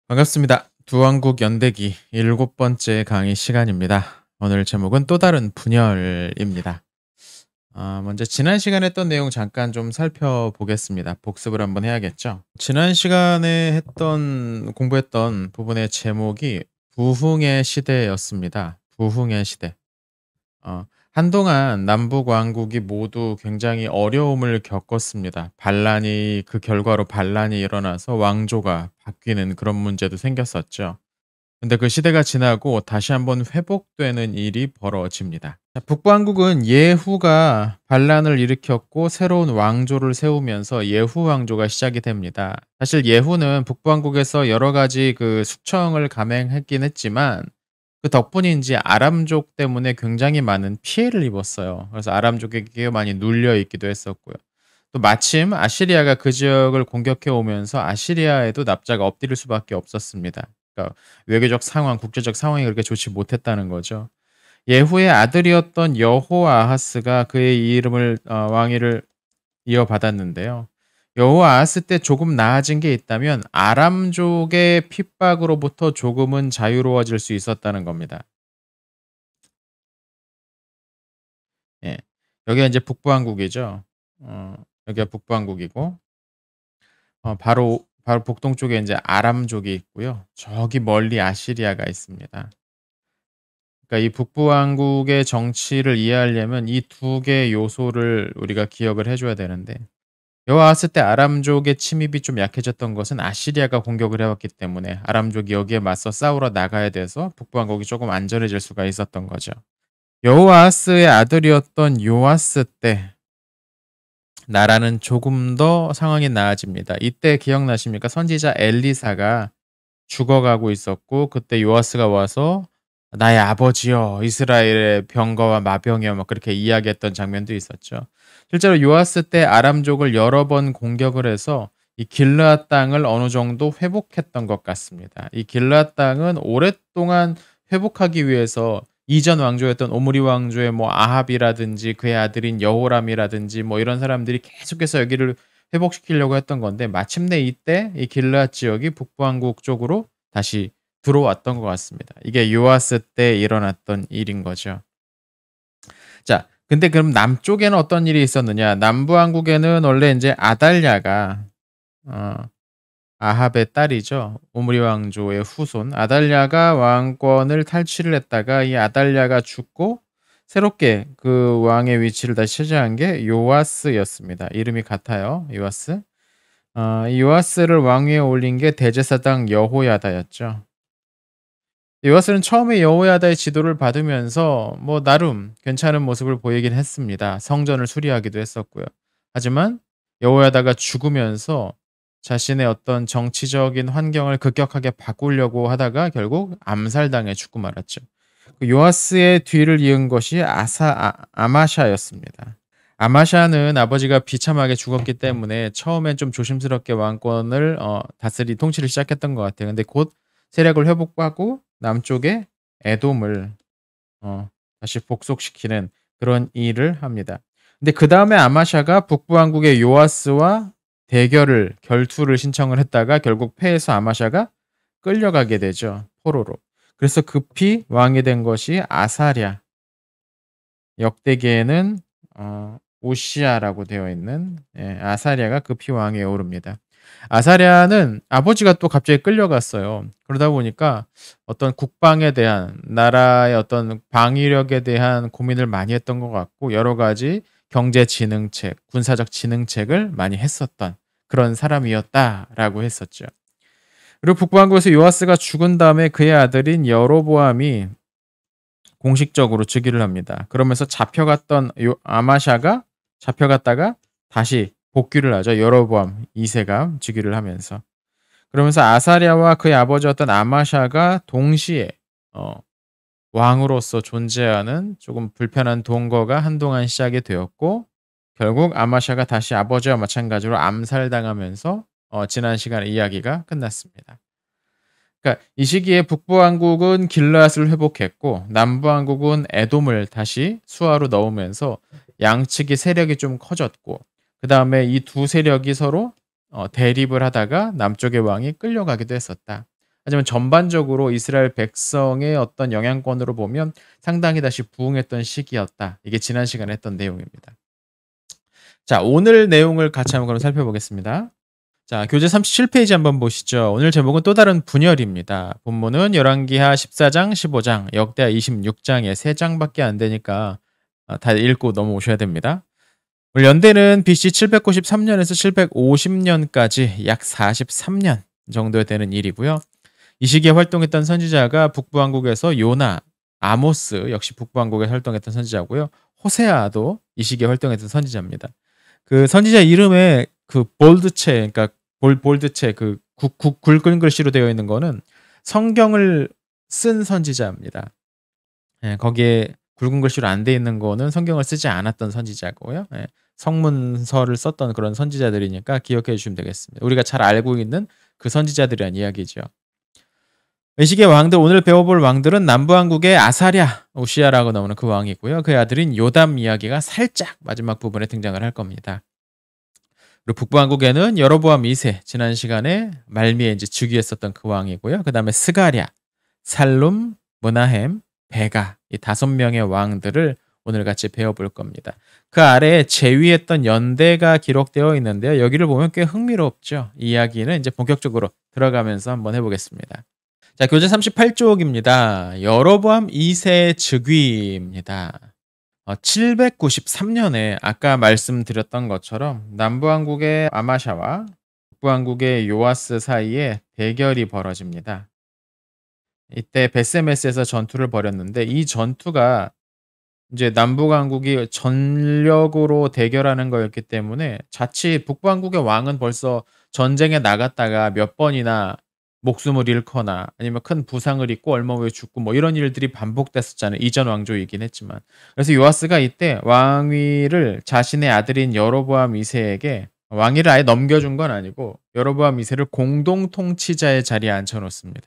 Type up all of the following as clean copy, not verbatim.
반갑습니다. 두왕국 연대기 일곱 번째 강의 시간입니다. 오늘 제목은 또 다른 분열입니다. 먼저 지난 시간에 했던 내용 잠깐 좀 살펴보겠습니다. 복습을 한번 해야겠죠. 지난 시간에 공부했던 부분의 제목이 부흥의 시대였습니다. 부흥의 시대. 한동안 남북 왕국이 모두 굉장히 어려움을 겪었습니다. 그 결과로 반란이 일어나서 왕조가 바뀌는 그런 문제도 생겼었죠. 근데 그 시대가 지나고 다시 한번 회복되는 일이 벌어집니다. 자, 북왕국은 예후가 반란을 일으켰고 새로운 왕조를 세우면서 예후 왕조가 시작이 됩니다. 사실 예후는 북왕국에서 여러 가지 그 숙청을 감행했긴 했지만 그 덕분인지 아람족 때문에 굉장히 많은 피해를 입었어요. 그래서 아람족에게 많이 눌려 있기도 했었고요. 또 마침 아시리아가 그 지역을 공격해 오면서 아시리아에도 납작가 엎드릴 수밖에 없었습니다. 그러니까 외교적 상황, 국제적 상황이 그렇게 좋지 못했다는 거죠. 예후의 아들이었던 여호아하스가 그의 왕위를 이어받았는데요. 여호아하스 때 조금 나아진 게 있다면 아람족의 핍박으로부터 조금은 자유로워질 수 있었다는 겁니다. 예. 여기가 인제 북부왕국이죠. 여기가 북부왕국이고 바로 북동쪽에 인제 아람족이 있고요. 저기 멀리 아시리아가 있습니다. 그러니까 이 북부왕국의 정치를 이해하려면 이 두 개의 요소를 우리가 기억을 해 줘야 되는데 여호와스 때 아람족의 침입이 좀 약해졌던 것은 아시리아가 공격을 해왔기 때문에 아람족이 여기에 맞서 싸우러 나가야 돼서 북부왕국이 조금 안전해질 수가 있었던 거죠. 여호아스의 아들이었던 요아스 때 나라는 조금 더 상황이 나아집니다. 이때 기억나십니까? 선지자 엘리사가 죽어가고 있었고 그때 요아스가 와서 "나의 아버지여 이스라엘의 병거와 마병이여." 막 그렇게 이야기했던 장면도 있었죠. 실제로 요아스 때 아람족을 여러 번 공격을 해서 이 길르앗 땅을 어느 정도 회복했던 것 같습니다. 이 길르앗 땅은 오랫동안 회복하기 위해서 이전 왕조였던 오므리 왕조의 뭐 아합이라든지 그의 아들인 여호람이라든지 뭐 이런 사람들이 계속해서 여기를 회복시키려고 했던 건데 마침내 이때 이 길르앗 지역이 북부왕국 쪽으로 다시 들어왔던 것 같습니다. 이게 요아스 때 일어났던 일인 거죠. 자, 근데 그럼 남쪽에는 어떤 일이 있었느냐? 남부왕국에는 원래 인제 아달랴가 어 아합의 딸이죠. 오므리 왕조의 후손 아달랴가 왕권을 탈취를 했다가 이 아달랴가 죽고 새롭게 그 왕의 위치를 다시 차지한 게 요아스였습니다. 이름이 같아요, 요아스. 이 요아스를 왕위에 올린 게 대제사장 여호야다였죠. 요아스는 처음에 여호야다의 지도를 받으면서 뭐 나름 괜찮은 모습을 보이긴 했습니다. 성전을 수리하기도 했었고요. 하지만 여호야다가 죽으면서 자신의 어떤 정치적인 환경을 급격하게 바꾸려고 하다가 결국 암살당해 죽고 말았죠. 그 요아스의 뒤를 이은 것이 아마샤였습니다. 아마샤는 아버지가 비참하게 죽었기 때문에 처음엔 좀 조심스럽게 왕권을 통치를 시작했던 것 같아요. 근데 곧 세력을 회복하고 남쪽에 에돔을 다시 복속시키는 그런 일을 합니다. 근데 그다음에 아마샤가 북부왕국의 요아스와 결투를 신청을 했다가 결국 패해서 아마샤가 끌려가게 되죠, 포로로. 그래서 급히 왕이 된 것이 아사랴. 역대기에는 오시아라고 되어 있는 아사랴가 급히 왕위에 오릅니다. 아사랴는 아버지가 또 갑자기 끌려갔어요. 그러다 보니까 어떤 국방에 대한 나라의 어떤 방위력에 대한 고민을 많이 했던 것 같고 여러 가지 경제 지능책, 군사적 지능책을 많이 했었던 그런 사람이었다라고 했었죠. 그리고 북부왕국에서 요아스가 죽은 다음에 그의 아들인 여로보암이 공식적으로 즉위를 합니다. 그러면서 잡혀갔던 아마샤가 잡혀갔다가 다시 복귀를 하죠. 여로보암 2세가 즉위를 하면서. 그러면서 아사랴와 그의 아버지였던 아마샤가 동시에 왕으로서 존재하는 조금 불편한 동거가 한동안 시작이 되었고 결국 아마샤가 다시 아버지와 마찬가지로 암살당하면서 지난 시간에 이야기가 끝났습니다. 그러니까 이 시기에 북부왕국은 길르앗을 회복했고 남부왕국은 에돔을 다시 수하로 넣으면서 양측의 세력이 좀 커졌고 그다음에 이 두 세력이 서로 대립을 하다가 남쪽의 왕이 끌려가기도 했었다. 하지만 전반적으로 이스라엘 백성의 어떤 영향권으로 보면 상당히 다시 부흥했던 시기였다. 이게 지난 시간에 했던 내용입니다. 자, 오늘 내용을 같이 한번 그럼 살펴보겠습니다. 자, 교재 37페이지 한번 보시죠. 오늘 제목은 또 다른 분열입니다. 본문은 열왕기하 14장, 15장, 역대하 26장에 3장밖에 안 되니까 다 읽고 넘어오셔야 됩니다. 연대는 BC 793년에서 750년까지 약 43년 정도 되는 일이고요. 이 시기에 활동했던 선지자가 북부왕국에서 요나, 아모스 역시 북부왕국에 활동했던 선지자고요. 호세아도 이 시기에 활동했던 선지자입니다. 그 선지자 이름에 그 볼드체, 그러니까 볼드체 그 굵은 글씨로 되어 있는 거는 성경을 쓴 선지자입니다. 예, 거기에 굵은 글씨로 안 돼 있는 거는 성경을 쓰지 않았던 선지자고요. 예, 성문서를 썼던 그런 선지자들이니까 기억해 주시면 되겠습니다. 우리가 잘 알고 있는 그 선지자들이란 이야기죠. 이 시기의 왕들, 오늘 배워볼 왕들은 남부왕국의 아사랴, 우시야라고 나오는 그 왕이고요. 그의 아들인 요담 이야기가 살짝 마지막 부분에 등장을 할 겁니다. 그리고 북부왕국에는 여로보암 2세, 지난 시간에 말미에 이제 즉위했었던 그 왕이고요. 그 다음에 스가랴, 살룸, 므나헴, 베가, 이 5명의 왕들을 오늘 같이 배워볼 겁니다. 그 아래에 제위했던 연대가 기록되어 있는데요. 여기를 보면 꽤 흥미롭죠. 이 이야기는 이제 본격적으로 들어가면서 한번 해보겠습니다. 자, 교재 38쪽입니다. 여로보암 2세 즉위입니다. 793년에 아까 말씀드렸던 것처럼 남부왕국의 아마샤와 북부왕국의 요아스 사이에 대결이 벌어집니다. 이때 베세메스에서 전투를 벌였는데 이 전투가 이제 남부왕국이 전력으로 대결하는 거였기 때문에 자칫 북부왕국의 왕은 벌써 전쟁에 나갔다가 몇 번이나 목숨을 잃거나 아니면 큰 부상을 입고 얼마 후에 죽고 뭐 이런 일들이 반복됐었잖아요. 이전 왕조이긴 했지만. 그래서 요아스가 이때 왕위를 자신의 아들인 여로보암 2세에게 왕위를 아예 넘겨준 건 아니고 여로보암 2세를 공동 통치자의 자리에 앉혀놓습니다.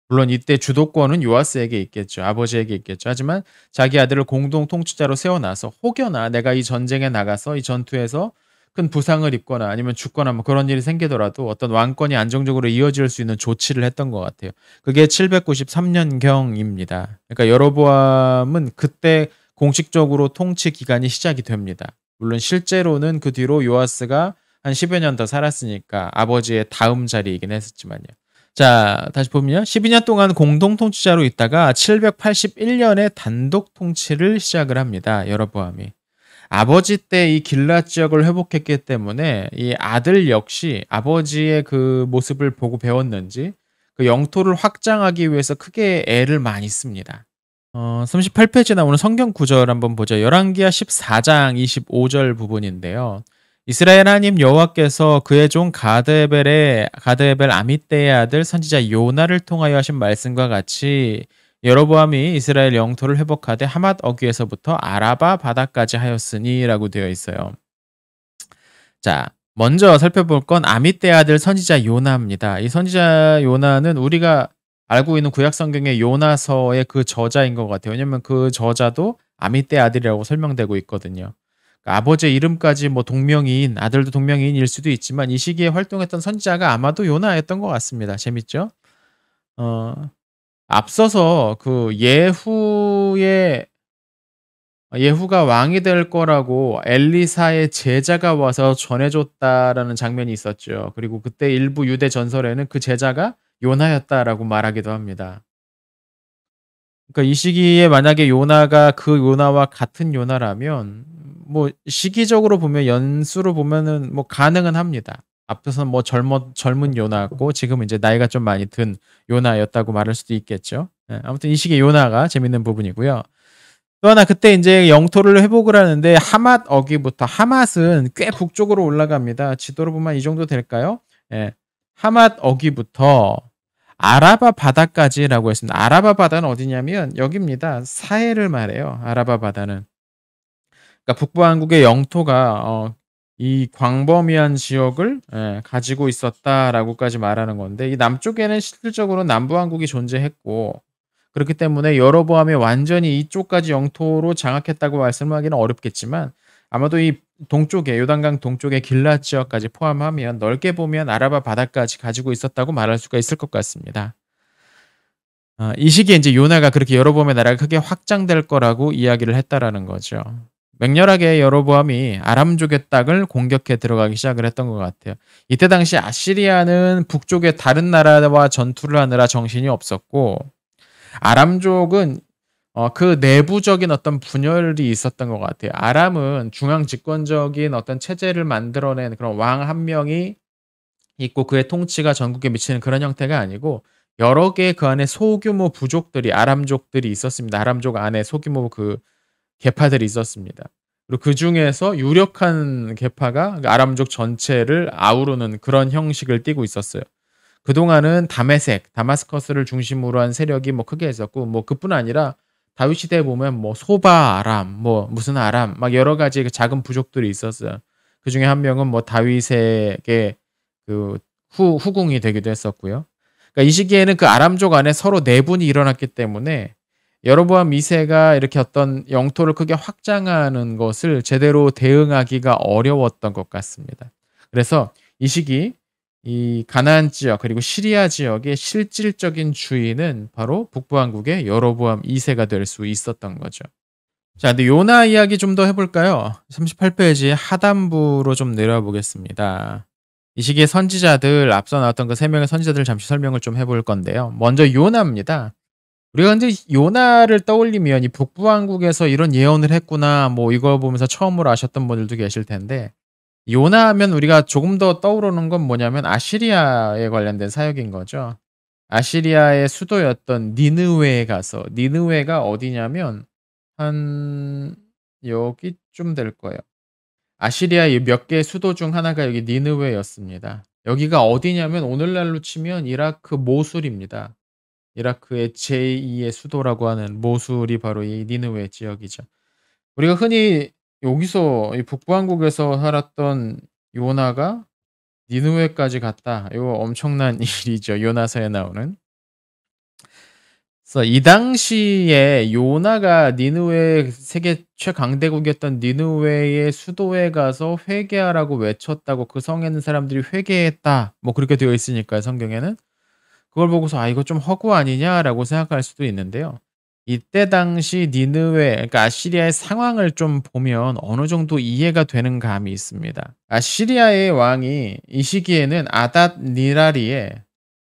물론 이때 주도권은 요아스에게 있겠죠. 아버지에게 있겠죠. 하지만 자기 아들을 공동 통치자로 세워놔서 혹여나 내가 이 전쟁에 나가서 이 전투에서 큰 부상을 입거나 아니면 죽거나 뭐 그런 일이 생기더라도 어떤 왕권이 안정적으로 이어질 수 있는 조치를 했던 것 같아요. 그게 793년경입니다. 그러니까 여로보암은 그때 공식적으로 통치 기간이 시작이 됩니다. 물론 실제로는 그 뒤로 요아스가 한 10여 년 더 살았으니까 아버지의 다음 자리이긴 했었지만요. 자, 다시 보면요. 12년 동안 공동 통치자로 있다가 781년에 단독 통치를 시작을 합니다. 여로보암이. 아버지 때 이 길랏 지역을 회복했기 때문에 이 아들 역시 아버지의 그 모습을 보고 배웠는지 그 영토를 확장하기 위해서 크게 애를 많이 씁니다. 38페이지에 나오는 성경 구절 한번 보죠. 열왕기하 14장 25절 부분인데요. 이스라엘 하나님 여호와께서 그의 종 가드에벨 아미떼의 아들 선지자 요나를 통하여 하신 말씀과 같이 여로보암이 이스라엘 영토를 회복하되 하맛 어귀에서부터 아라바 바다까지 하였으니라고 되어 있어요. 자, 먼저 살펴볼 건 아미떼의 아들 선지자 요나입니다. 이 선지자 요나는 우리가 알고 있는 구약 성경의 요나서의 그 저자인 것 같아요. 왜냐면 그 저자도 아미떼의 아들이라고 설명되고 있거든요. 그러니까 아버지의 이름까지 뭐 동명이인, 아들도 동명이인일 수도 있지만 이 시기에 활동했던 선지자가 아마도 요나였던 것 같습니다. 재밌죠? 앞서서 그 예후가 왕이 될 거라고 엘리사의 제자가 와서 전해줬다라는 장면이 있었죠. 그리고 그때 일부 유대 전설에는 그 제자가 요나였다라고 말하기도 합니다. 그러니까 이 시기에 만약에 요나가 그 요나와 같은 요나라면 뭐 시기적으로 보면 연수로 보면은 뭐 가능은 합니다. 앞서서는 뭐 젊은 요나였고 지금은 이제 나이가 좀 많이 든 요나였다고 말할 수도 있겠죠. 예, 아무튼 이 시기의 요나가 재밌는 부분이고요. 또 하나 그때 이제 영토를 회복을 하는데 하맛 어귀부터 하맛은 꽤 북쪽으로 올라갑니다. 지도로 보면 이 정도 될까요? 예. 하맛 어귀부터 아라바 바다까지라고 했습니다. 아라바 바다는 어디냐면 여기입니다. 사해를 말해요. 아라바 바다는. 그러니까 북부왕국의 영토가 이 광범위한 지역을 가지고 있었다라고까지 말하는 건데 이 남쪽에는 실질적으로 남부왕국이 존재했고 그렇기 때문에 여로보암이 완전히 이쪽까지 영토로 장악했다고 말씀하기는 어렵겠지만 아마도 이 동쪽에 요단강 동쪽의 길랏 지역까지 포함하면 넓게 보면 아라바 바다까지 가지고 있었다고 말할 수가 있을 것 같습니다. 이 시기에 인제 요나가 그렇게 여로보암의 나라가 크게 확장될 거라고 이야기를 했다라는 거죠. 맹렬하게 여로보암이 아람족의 땅을 공격해 들어가기 시작을 했던 것 같아요. 이때 당시 아시리아는 북쪽의 다른 나라와 전투를 하느라 정신이 없었고 아람족은 그 내부적인 어떤 분열이 있었던 것 같아요. 아람은 중앙 집권적인 어떤 체제를 만들어낸 그런 왕 한 명이 있고 그의 통치가 전국에 미치는 그런 형태가 아니고 여러 개의 그 안에 소규모 부족들이 아람족들이 있었습니다. 아람족 안에 소규모 그 계파들이 있었습니다. 그리고 그중에서 유력한 계파가 그 아람족 전체를 아우르는 그런 형식을 띠고 있었어요. 그동안은 다메섹, 다마스커스를 중심으로 한 세력이 뭐 크게 있었고 뭐 그뿐 아니라 다윗 시대에 보면 뭐 소바 아람, 뭐 무슨 아람 막 여러 가지 그 작은 부족들이 있었어요. 그중에 한 명은 뭐 다윗에게 그 후궁이 되기도 했었고요. 그러니까 이 시기에는 그 아람족 안에 서로 내분이 일어났기 때문에 여로보암 2세가 이렇게 어떤 영토를 크게 확장하는 것을 제대로 대응하기가 어려웠던 것 같습니다. 그래서 이 시기 이 가나안 지역 그리고 시리아 지역의 실질적인 주인은 바로 북부왕국의 여로보암 2세가 될 수 있었던 거죠. 자, 근데 요나 이야기 좀 더 해볼까요? 38페이지 하단부로 좀 내려보겠습니다. 이 시기의 선지자들, 앞서 나왔던 그 세 명의 선지자들 잠시 설명을 좀 해볼 건데요. 먼저 요나입니다. 우리가 이제 요나를 떠올리면 이 북부왕국에서 이런 예언을 했구나, 뭐 이걸 보면서 처음으로 아셨던 분들도 계실 텐데, 요나 하면 우리가 조금 더 떠오르는 건 뭐냐면 아시리아에 관련된 사역인 거죠. 아시리아의 수도였던 니느웨에 가서, 니느웨가 어디냐면 한 여기쯤 될 거예요. 아시리아의 몇 개의 수도 중 하나가 여기 니느웨였습니다. 여기가 어디냐면 오늘날로 치면 이라크 모술입니다. 이라크의 제2의 수도라고 하는 모술이 바로 이 니느웨 지역이죠. 우리가 흔히 여기서 이 북부왕국에서 살았던 요나가 니느웨까지 갔다. 이거 엄청난 일이죠. 요나서에 나오는. 그래서 이 당시에 요나가 니느웨 세계 최강대국이었던 니느웨의 수도에 가서 회개하라고 외쳤다고 그 성에 있는 사람들이 회개했다. 뭐 그렇게 되어 있으니까요, 성경에는. 그걸 보고서 '아 이거 좀 허구 아니냐.'라고 생각할 수도 있는데요. 이때 당시 니느웨 그러니까 아시리아의 상황을 좀 보면 어느 정도 이해가 되는 감이 있습니다. 아시리아의 왕이 이 시기에는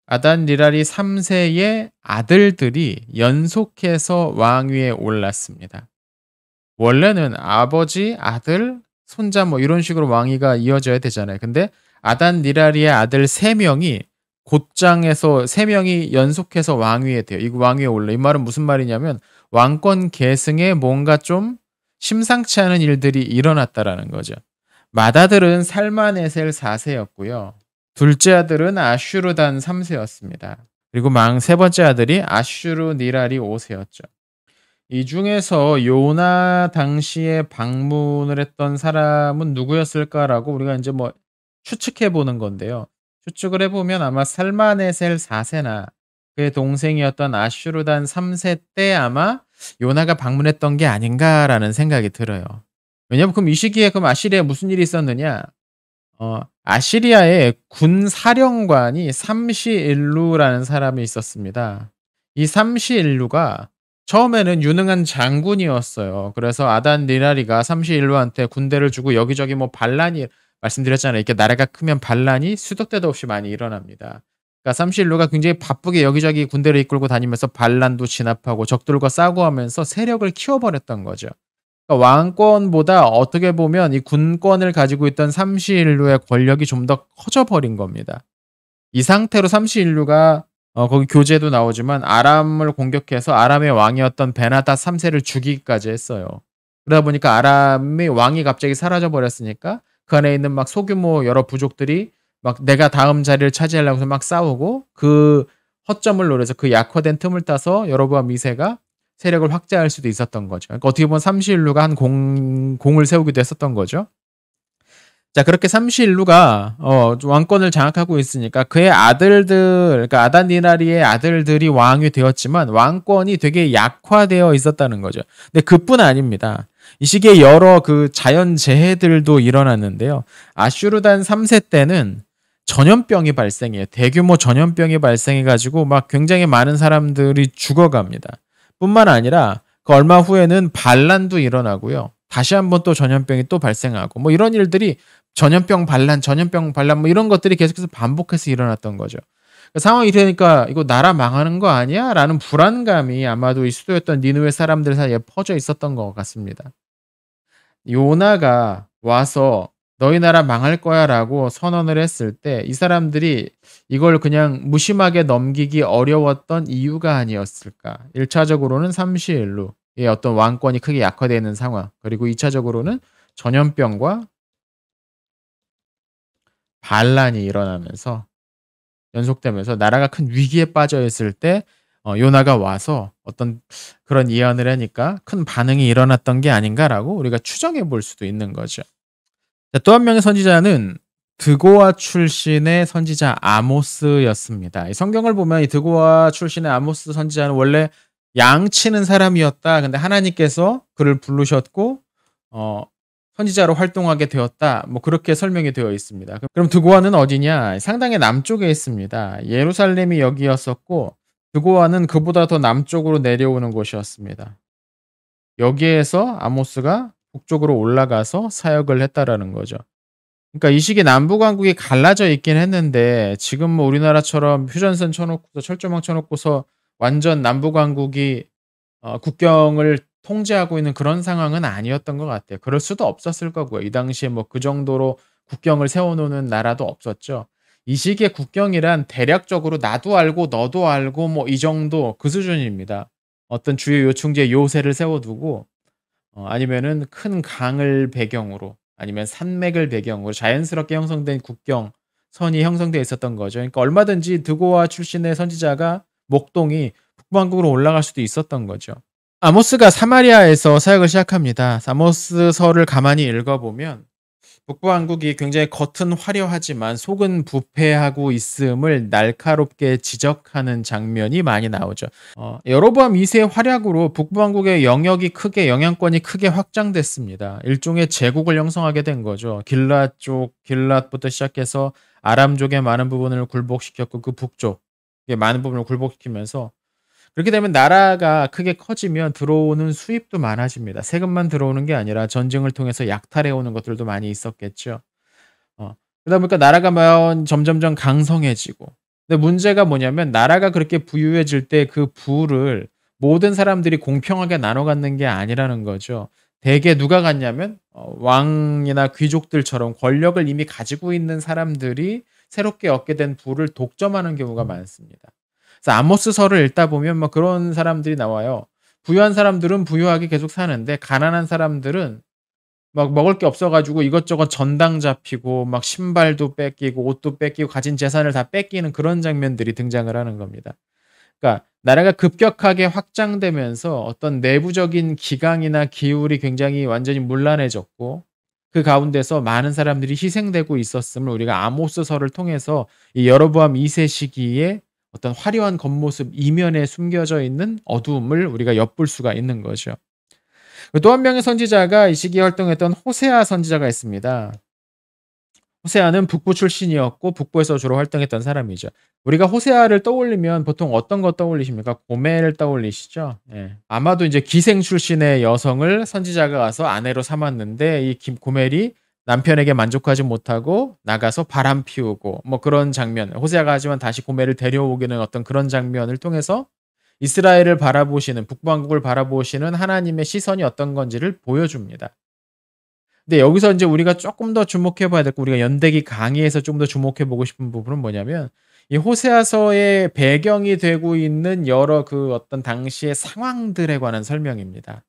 아닷니랄이 3 세의 아들들이 연속해서 왕위에 올랐습니다. 원래는 아버지, 아들, 손자 뭐 이런 식으로 왕위가 이어져야 되잖아요. 근데 아닷니랄의 아들 3 명이 곧장에서 3 명이 연속해서 왕위에 돼요. 이 왕위에 올라. 이 말은 무슨 말이냐면 왕권 계승에 뭔가 좀 심상치 않은 일들이 일어났다라는 거죠. 맏아들은 살마네셀 4세였고요. 둘째 아들은 아슈르단 3세였습니다. 그리고 세 번째 아들이 아슈르니랄이 5세였죠. 이 중에서 요나 당시에 방문을 했던 사람은 누구였을까라고 우리가 이제 뭐 추측해 보는 건데요. 추측을 해보면 아마 살마네셀 4세나 그의 동생이었던 아슈르단 3세 때 아마 요나가 방문했던 게 아닌가라는 생각이 들어요. 왜냐면 그럼 이 시기에 그럼 아시리아에 무슨 일이 있었느냐? 아시리아의 군 사령관이 삼시일루라는 사람이 있었습니다. 이 삼시일루가 처음에는 유능한 장군이었어요. 그래서 아닷니랄이가 삼시일루한테 군대를 주고 여기저기 뭐 반란이 말씀드렸잖아요. 이렇게 나라가 크면 반란이 수도 때도 없이 많이 일어납니다. 그러니까 삼시일루가 굉장히 바쁘게 여기저기 군대를 이끌고 다니면서 반란도 진압하고 적들과 싸우고 하면서 세력을 키워버렸던 거죠. 그러니까 왕권보다 어떻게 보면 이 군권을 가지고 있던 삼시일루의 권력이 좀 더 커져버린 겁니다. 이 상태로 삼시일루가 거기 교재도 나오지만 아람을 공격해서 아람의 왕이었던 베나닷 3세를 죽이기까지 했어요. 그러다 보니까 아람의 왕이 갑자기 사라져 버렸으니까 그 안에 있는 막 소규모 여러 부족들이 막 내가 다음 자리를 차지하려고 해서 막 싸우고 그 허점을 노려서 그 약화된 틈을 따서 여로보암 2세가 세력을 확장할 수도 있었던 거죠. 그러니까 어떻게 보면 삼시일루가 한 공을 세우기도 했었던 거죠. 자, 그렇게 삼시일루가 왕권을 장악하고 있으니까 그의 아들들, 그러니까 아닷니랄의 아들들이 왕이 되었지만 왕권이 되게 약화되어 있었다는 거죠. 근데 그뿐 아닙니다. 이 시기에 여러 그 자연 재해들도 일어났는데요. 아슈르단 3세 때는 전염병이 발생해요. 대규모 전염병이 발생해 가지고 막 굉장히 많은 사람들이 죽어갑니다. 뿐만 아니라 그 얼마 후에는 반란도 일어나고요. 다시 한번 또 전염병이 또 발생하고 뭐 이런 일들이 전염병 반란 뭐 이런 것들이 계속해서 반복해서 일어났던 거죠. 그 상황이 이러니까 '이거 나라 망하는 거 아니야?'라는 불안감이 아마도 이 수도였던 니느웨 사람들 사이에 퍼져 있었던 것 같습니다. 요나가 와서 "너희 나라 망할 거야."라고 선언을 했을 때 이 사람들이 이걸 그냥 무심하게 넘기기 어려웠던 이유가 아니었을까? 1 차적으로는 삼시일루 의 어떤 왕권이 크게 약화되어 있는 상황, 그리고 2 차적으로는 전염병과 반란이 일어나면서 연속되면서 나라가 큰 위기에 빠져 있을 때 요나가 와서 어떤 그런 예언을 하니까 '큰 반응이 일어났던 게 아닌가.'라고 우리가 추정해 볼 수도 있는 거죠. 자, 또 한 명의 선지자는 드고아 출신의 선지자 아모스였습니다. 이 성경을 보면 이 드고아 출신의 아모스 선지자는 원래 양치는 사람이었다. 근데 하나님께서 그를 부르셨고 어 선지자로 활동하게 되었다. 뭐 그렇게 설명이 되어 있습니다. 그럼 드고아는 어디냐? 상당히 남쪽에 있습니다. 예루살렘이 여기였었고 드고아는 그보다 더 남쪽으로 내려오는 곳이었습니다. 여기에서 아모스가 북쪽으로 올라가서 사역을 했다라는 거죠. 그러니까 이 시기 남북 왕국이 갈라져 있긴 했는데 지금 뭐 우리나라처럼 휴전선 쳐 놓고서 철조망 쳐 놓고서 완전 남북 왕국이 국경을 통제하고 있는 그런 상황은 아니었던 것 같아요. 그럴 수도 없었을 거고요. 이 당시에 뭐 그 정도로 국경을 세워 놓는 나라도 없었죠. 이 시기의 국경이란 대략적으로 나도 알고 너도 알고 뭐 이 정도 그 수준입니다. 어떤 주요 요충지에 요새를 세워 두고 아니면은 큰 강을 배경으로 아니면 산맥을 배경으로 자연스럽게 형성된 국경선이 형성되어 있었던 거죠. 그러니까 얼마든지 드고아 출신의 선지자가 목동이 북반구로 올라갈 수도 있었던 거죠. 아모스가 사마리아에서 사역을 시작합니다. 아모스서를 가만히 읽어보면 북부왕국이 굉장히 겉은 화려하지만 속은 부패하고 있음을 날카롭게 지적하는 장면이 많이 나오죠. 여로보암 2세의 활약으로 북부왕국의 영향권이 크게 확장됐습니다. 일종의 제국을 형성하게 된 거죠. 길랏부터 시작해서 아람족의 많은 부분을 굴복시켰고 그 북쪽의 많은 부분을 굴복시키면서 그렇게 되면 나라가 크게 커지면 들어오는 수입도 많아집니다. 세금만 들어오는 게 아니라 전쟁을 통해서 약탈해 오는 것들도 많이 있었겠죠. 그러다 보니까 나라가 점점점 강성해지고. 근데 문제가 뭐냐면 나라가 그렇게 부유해질 때 그 부를 모든 사람들이 공평하게 나눠 갖는 게 아니라는 거죠. 대개 누가 갖냐면 왕이나 귀족들처럼 권력을 이미 가지고 있는 사람들이 새롭게 얻게 된 부를 독점하는 경우가 많습니다. 그래서 아모스서를 읽다 보면 뭐 그런 사람들이 나와요. 부유한 사람들은 부유하게 계속 사는데 가난한 사람들은 막 먹을 게 없어 가지고 이것저것 전당 잡히고 막 신발도 뺏기고 옷도 뺏기고 가진 재산을 다 뺏기는 그런 장면들이 등장을 하는 겁니다. 그러니까 나라가 급격하게 확장되면서 어떤 내부적인 기강이나 기울이 굉장히 완전히 문란해졌고 그 가운데서 많은 사람들이 희생되고 있었음을 우리가 아모스서를 통해서 이 여로보암 2세 시기에 어떤 화려한 겉모습 이면에 숨겨져 있는 어두움을 우리가 엿볼 수가 있는 거죠. 또 한 명의 선지자가 이 시기에 활동했던 호세아 선지자가 있습니다. 호세아는 북부 출신이었고 북부에서 주로 활동했던 사람이죠. 우리가 호세아를 떠올리면 보통 어떤 거 떠올리십니까? 고멜을 떠올리시죠? 예. 아마도 이제 기생 출신의 여성을 선지자가 가서 아내로 삼았는데 이 고멜이 남편에게 만족하지 못하고 나가서 바람 피우고 뭐 그런 장면. 호세아가 하지만 다시 고멜을 데려오기는 어떤 그런 장면을 통해서 이스라엘을 바라보시는 북왕국을 바라보시는 하나님의 시선이 어떤 건지를 보여줍니다. 근데 여기서 인제 우리가 쪼끔 더 주목해 봐야 될 거 우리가 연대기 강의에서 좀 더 주목해 보고 싶은 부분은 뭐냐면 이 호세아서의 배경이 되고 있는 여러 그 어떤 당시의 상황들에 관한 설명입니다.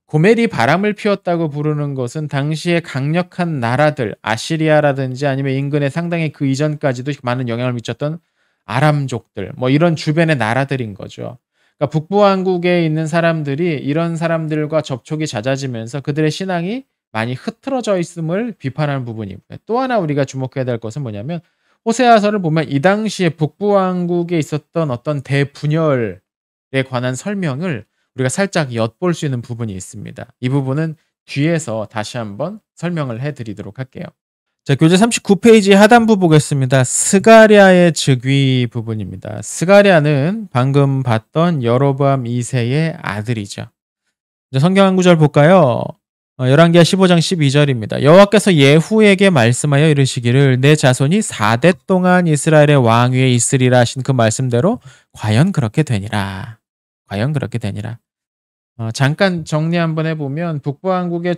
고멜이 바람을 피웠다고 부르는 것은 당시에 강력한 나라들 아시리아라든지 아니면 인근에 상당히 그 이전까지도 많은 영향을 미쳤던 아람족들 뭐 이런 주변의 나라들인 거죠. 그러니까 북부왕국에 있는 사람들이 이런 사람들과 접촉이 잦아지면서 그들의 신앙이 많이 흐트러져 있음을 비판하는 부분이고요. 또 하나 우리가 주목해야 될 것은 뭐냐면 호세아서를 보면 이 당시에 북부왕국에 있었던 어떤 대분열에 관한 설명을 우리가 살짝 엿볼 수 있는 부분이 있습니다. 이 부분은 뒤에서 다시 한번 설명을 해 드리도록 할게요. 자, 교재 39페이지 하단부 보겠습니다. 스가랴의 즉위 부분입니다. 스가랴는 방금 봤던 여로보암 2세의 아들이죠. 이제 성경 한 구절 볼까요? 열왕기하 15장 12절입니다. 여호와께서 예후에게 말씀하여 이르시기를 내 자손이 4대 동안 이스라엘의 왕 위에 있으리라 하신 그 말씀대로 과연 그렇게 되니라. 과연 그렇게 되니라. 잠깐 정리 한번 해보면 북부왕국의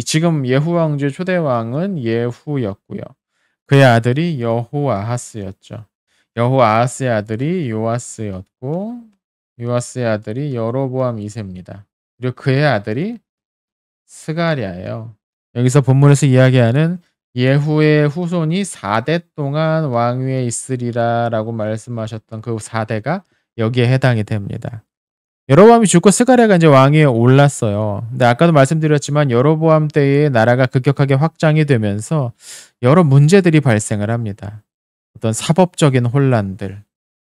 지금 예후 왕조의 초대 왕은 예후였고요. 그의 아들이 여호아하스였죠. 여호아하스의 아들이 요아스였고 요아스의 아들이 여로보암 2세입니다. 그리고 그의 아들이 스가랴예요. 여기서 본문에서 이야기하는 예후의 후손이 4대 동안 왕위에 있으리라 라고 말씀하셨던 그 4대가 여기에 해당이 됩니다. 여로보암이 죽고 스가랴가 이제 왕위에 올랐어요. 근데 아까도 말씀드렸지만 여로보암 때에 나라가 급격하게 확장이 되면서 여러 문제들이 발생을 합니다. 어떤 사법적인 혼란들.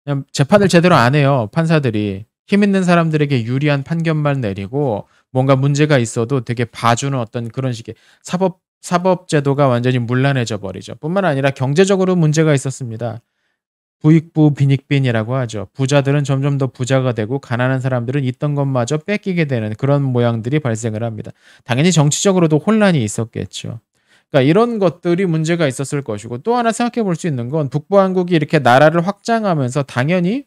그냥 재판을 제대로 안 해요. 판사들이. 힘 있는 사람들에게 유리한 판결만 내리고 뭔가 문제가 있어도 되게 봐주는 어떤 그런 식의 사법 제도가 완전히 문란해져 버리죠. 뿐만 아니라 경제적으로 문제가 있었습니다. 부익부 빈익빈이라고 하죠. 부자들은 점점 더 부자가 되고 가난한 사람들은 있던 것마저 뺏기게 되는 그런 모양들이 발생을 합니다. 당연히 정치적으로도 혼란이 있었겠죠. 그러니까 이런 것들이 문제가 있었을 것이고 또 하나 생각해 볼 수 있는 건 북부왕국이 이렇게 나라를 확장하면서 당연히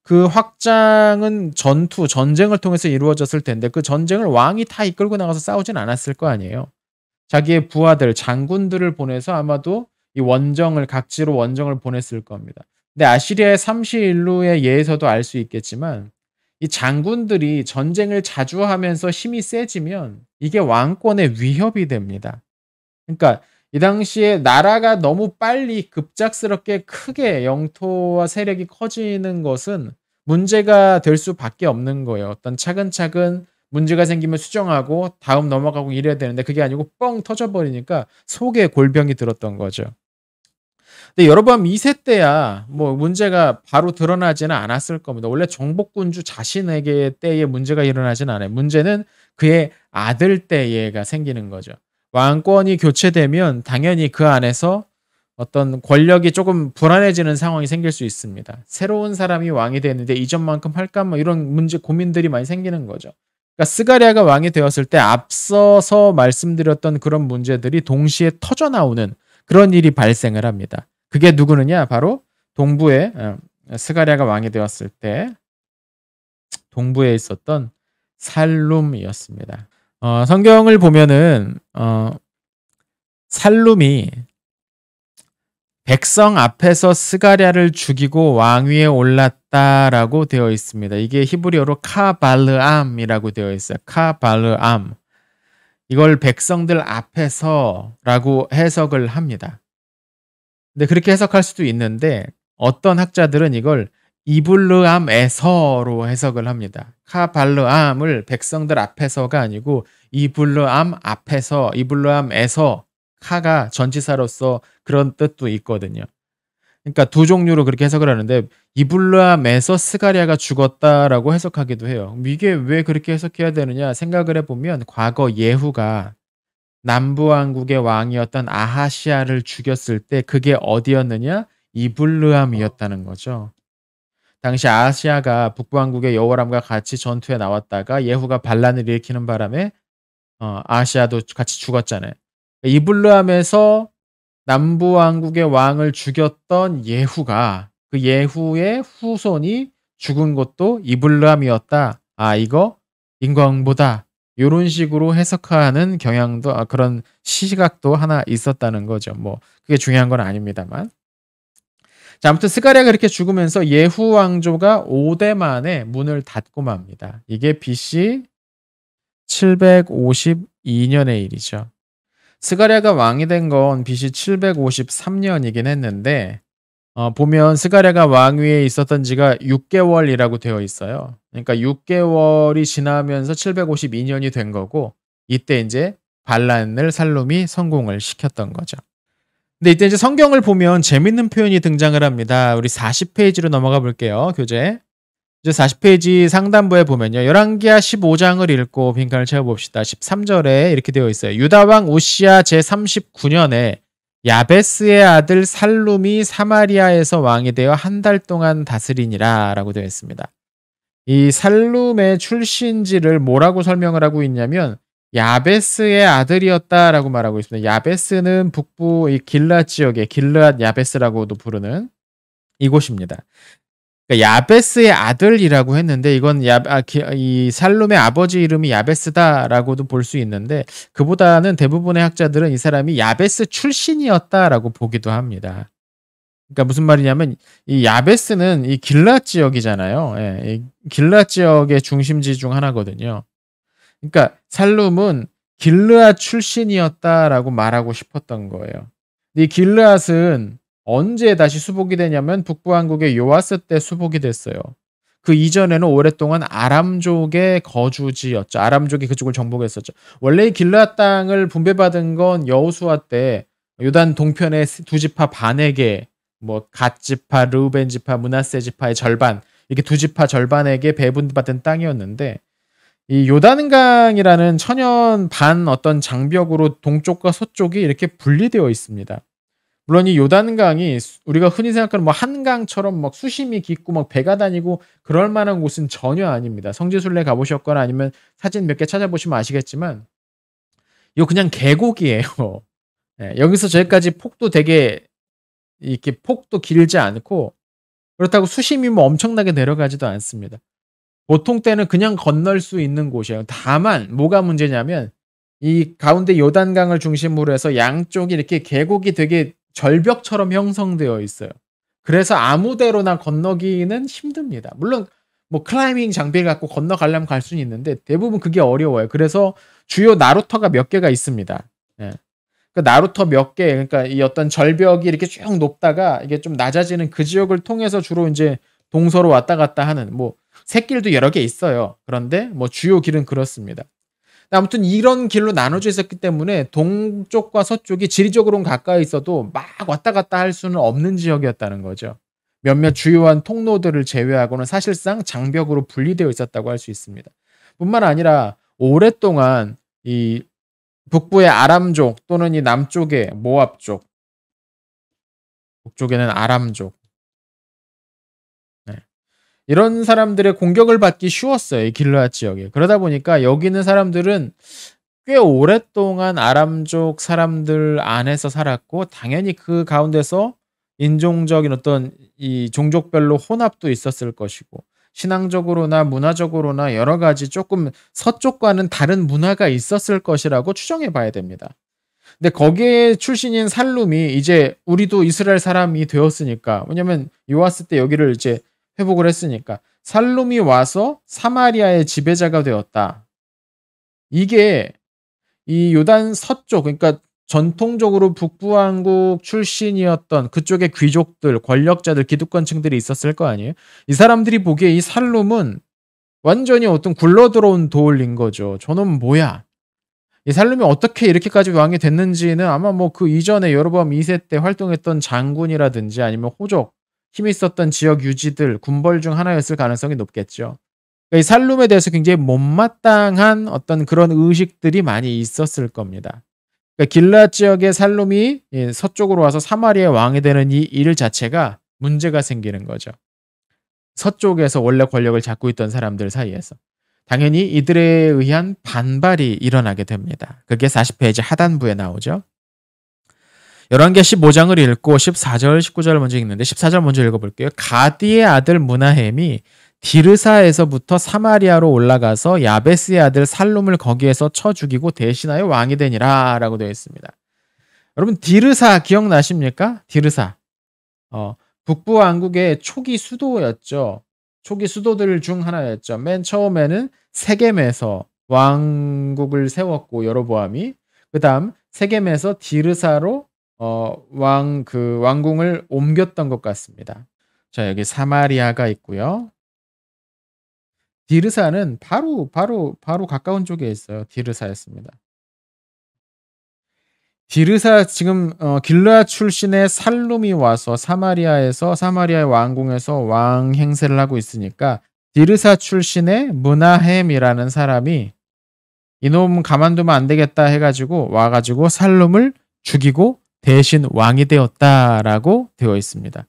그 확장은 전쟁을 통해서 이루어졌을 텐데 그 전쟁을 왕이 다 이끌고 나가서 싸우진 않았을 거 아니에요. 자기의 부하들, 장군들을 보내서 아마도 이 각지로 원정을 보냈을 겁니다. 근데 아시리아의 삼시일루의 예에서도 알 수 있겠지만 이 장군들이 전쟁을 자주 하면서 힘이 세지면 이게 왕권의 위협이 됩니다. 그러니까 이 당시에 나라가 너무 빨리 급작스럽게 크게 영토와 세력이 커지는 것은 문제가 될 수밖에 없는 거예요. 어떤 차근차근 문제가 생기면 수정하고 다음 넘어가고 이래야 되는데 그게 아니고 뻥 터져버리니까 속에 골병이 들었던 거죠. 근데 여로보암 2세 때야 뭐 문제가 바로 드러나지는 않았을 겁니다. 원래 정복군주 자신에게 때에 문제가 일어나진 않아요. 문제는 그의 아들 때에가 생기는 거죠. 왕권이 교체되면 당연히 그 안에서 어떤 권력이 조금 불안해지는 상황이 생길 수 있습니다. 새로운 사람이 왕이 되는데 이전만큼 할까 뭐 이런 문제 고민들이 많이 생기는 거죠. 그러니까 스가랴가 왕이 되었을 때 앞서서 말씀드렸던 그런 문제들이 동시에 터져 나오는 그런 일이 발생을 합니다. 그게 누구느냐? 바로 동부에 스가랴가 왕이 되었을 때 동부에 있었던 살룸이었습니다. 성경을 보면은 살룸이 백성 앞에서 스가랴를 죽이고 왕위에 올랐다라고 되어 있습니다. 이게 히브리어로 카발르암이라고 되어 있어요. 카발르암. 이걸 백성들 앞에서라고 해석을 합니다. 근데 그렇게 해석할 수도 있는데 어떤 학자들은 이걸 이블르암에서로 해석을 합니다. 카발르암을 백성들 앞에서가 아니고 이블르암 앞에서, 이블르암에서 카가 전치사로서 그런 뜻도 있거든요. 그러니까 두 종류로 그렇게 해석을 하는데 이블르암에서 스가랴가 죽었다라고 해석하기도 해요. 이게 왜 그렇게 해석해야 되느냐 생각을 해보면 과거 예후가 남부왕국의 왕이었던 아하시아를 죽였을 때 그게 어디였느냐? 이블르암이었다는 거죠. 당시 아하시아가 북부왕국의 여호람과 같이 전투에 나왔다가 예후가 반란을 일으키는 바람에 아하시아도 같이 죽었잖아요. 이블르암에서 남부왕국의 왕을 죽였던 예후가 그 예후의 후손이 죽은 것도 이블르암이었다. 이거 인과응보다. 이런 식으로 해석하는 경향도 그런 시각도 하나 있었다는 거죠. 뭐 그게 중요한 건 아닙니다만. 자, 아무튼 스가랴가 이렇게 죽으면서 예후 왕조가 5대 만에 문을 닫고 맙니다. 이게 BC 752년의 일이죠. 스가랴가 왕이 된 건 BC 753년이긴 했는데 보면 스가랴가 왕위에 있었던 지가 6개월이라고 되어 있어요. 그러니까 6개월이 지나면서 752년이 된 거고 이때 이제 반란을 살룸이 성공을 시켰던 거죠. 근데 이때 이제 성경을 보면 재밌는 표현이 등장을 합니다. 우리 40페이지로 넘어가 볼게요. 교재. 이제 40페이지 상단부에 보면요. 열왕기하 15장을 읽고 빈칸을 채워봅시다. 13절에 이렇게 되어 있어요. 유다왕 우시야 제39년에 야베스의 아들 살룸이 사마리아에서 왕이 되어 한 달 동안 다스리니라라고 되어 있습니다. 이 살룸의 출신지를 뭐라고 설명을 하고 있냐면 야베스의 아들이었다라고 말하고 있습니다. 야베스는 북부 이 길앗 지역의 길르앗 야베스라고도 부르는 이곳입니다. 그러니까 야베스의 아들이라고 했는데 이건 이 살룸의 아버지 이름이 야베스다라고도 볼 수 있는데 그보다는 대부분의 학자들은 이 사람이 야베스 출신이었다라고 보기도 합니다. 그러니까 무슨 말이냐면 이 야베스는 이 길앗 지역이잖아요. 예, 이 길앗 지역의 중심지 중 하나거든요. 그러니까 살룸은 길르앗 출신이었다라고 말하고 싶었던 거예요. 이 길르앗은 언제 다시 수복이 되냐면 북부왕국의 요아스 때 수복이 됐어요. 그 이전에는 오랫동안 아람족의 거주지였죠. 아람족이 그쪽을 정복했었죠. 원래 이 길르앗 땅을 분배받은 건 여호수아 때 요단 동편의 두 지파 반에게 뭐 갓 지파, 르우벤 지파, 므낫세 지파의 절반 이렇게 두 지파 절반에게 배분받은 땅이었는데 이 요단강이라는 천연 반 어떤 장벽으로 동쪽과 서쪽이 이렇게 분리되어 있습니다. 물론 이 요단강이 우리가 흔히 생각하는 뭐 한강처럼 막 수심이 깊고 막 배가 다니고 그럴 만한 곳은 전혀 아닙니다. 성지순례 가보셨거나 아니면 사진 몇 개 찾아보시면 아시겠지만 이거 그냥 계곡이에요. 네, 여기서 저기까지 폭도 되게 이렇게 폭도 길지 않고 그렇다고 수심이 뭐 엄청나게 내려가지도 않습니다. 보통 때는 그냥 건널 수 있는 곳이에요. 다만 뭐가 문제냐면 이 가운데 요단강을 중심으로 해서 양쪽이 이렇게 계곡이 되게 절벽처럼 형성되어 있어요. 그래서 아무 데로나 건너기는 힘듭니다. 물론 뭐 클라이밍 장비를 갖고 건너가려면 갈 수는 있는데 대부분 그게 어려워요. 그래서 주요 나루터가 몇 개가 있습니다. 예. 그 나루터 몇 개, 그러니까 이 어떤 절벽이 이렇게 쭉 높다가 이게 좀 낮아지는 그 지역을 통해서 주로 이제 동서로 왔다 갔다 하는 뭐 샛길도 여러 개 있어요. 그런데 뭐 주요 길은 그렇습니다. 아무튼 이런 길로 나눠져 있었기 때문에 동쪽과 서쪽이 지리적으로는 가까이 있어도 막 왔다 갔다 할 수는 없는 지역이었다는 거죠. 몇몇 주요한 통로들을 제외하고는 사실상 장벽으로 분리되어 있었다고 할 수 있습니다. 뿐만 아니라 오랫동안 이 북부의 아람족 또는 이 남쪽의 모압족, 북쪽에는 아람족, 네. 이런 사람들의 공격을 받기 쉬웠어요. 이 길르앗 지역에. 그러다 보니까 여기 있는 사람들은 꽤 오랫동안 아람족 사람들 안에서 살았고 당연히 그 가운데서 인종적인 어떤 이 종족별로 혼합도 있었을 것이고 신앙적으로나 문화적으로나 여러 가지 조금 서쪽과는 다른 문화가 있었을 것이라고 추정해 봐야 됩니다. 근데 거기에 출신인 살룸이 이제 우리도 이스라엘 사람이 되었으니까 왜냐면 요아스 때 여기를 이제 회복을 했으니까 살룸이 와서 사마리아의 지배자가 되었다. 이게 이 요단 서쪽 그러니까 전통적으로 북부왕국 출신이었던 그쪽의 귀족들, 권력자들, 기득권층들이 있었을 거 아니에요. 이 사람들이 보기에 이 살룸은 완전히 어떤 굴러들어온 돌인 거죠. 저놈은 뭐야? 이 살룸이 어떻게 이렇게까지 왕이 됐는지는 아마 뭐 그 이전에 여로보암 2세 때 활동했던 장군이라든지 아니면 호족, 힘이 있었던 지역 유지들, 군벌 중 하나였을 가능성이 높겠죠. 그러니까 이 살룸에 대해서 굉장히 못마땅한 어떤 그런 의식들이 많이 있었을 겁니다. 그러니까 길앗 지역의 살룸이 서쪽으로 와서 사마리아의 왕이 되는 이 일 자체가 문제가 생기는 거죠. 서쪽에서 원래 권력을 잡고 있던 사람들 사이에서. 당연히 이들에 의한 반발이 일어나게 됩니다. 그게 40페이지 하단부에 나오죠. 열왕기 15장을 읽고 14절, 19절을 먼저 읽는데 14절 먼저 읽어볼게요. 가디의 아들 므나헴이 디르사에서부터 사마리아로 올라가서 야베스의 아들 살룸을 거기에서 쳐 죽이고 대신하여 왕이 되니라 라고 되어 있습니다. 여러분 디르사 기억나십니까? 디르사 북부 왕국의 초기 수도였죠. 초기 수도들 중 하나였죠. 맨 처음에는 세겜에서 왕국을 세웠고 여로보암이 그 다음 세겜에서 디르사로 왕궁을 옮겼던 것 같습니다. 자 여기 사마리아가 있고요. 디르사는 바로 가까운 쪽에 있어요. 디르사였습니다. 디르사 지금 길르앗 출신의 살룸이 와서 사마리아의 왕궁에서 왕 행세를 하고 있으니까 디르사 출신의 므나헴이라는 사람이 이놈 가만두면 안 되겠다 해가지고 와가지고 살룸을 죽이고 대신 왕이 되었다라고 되어 있습니다.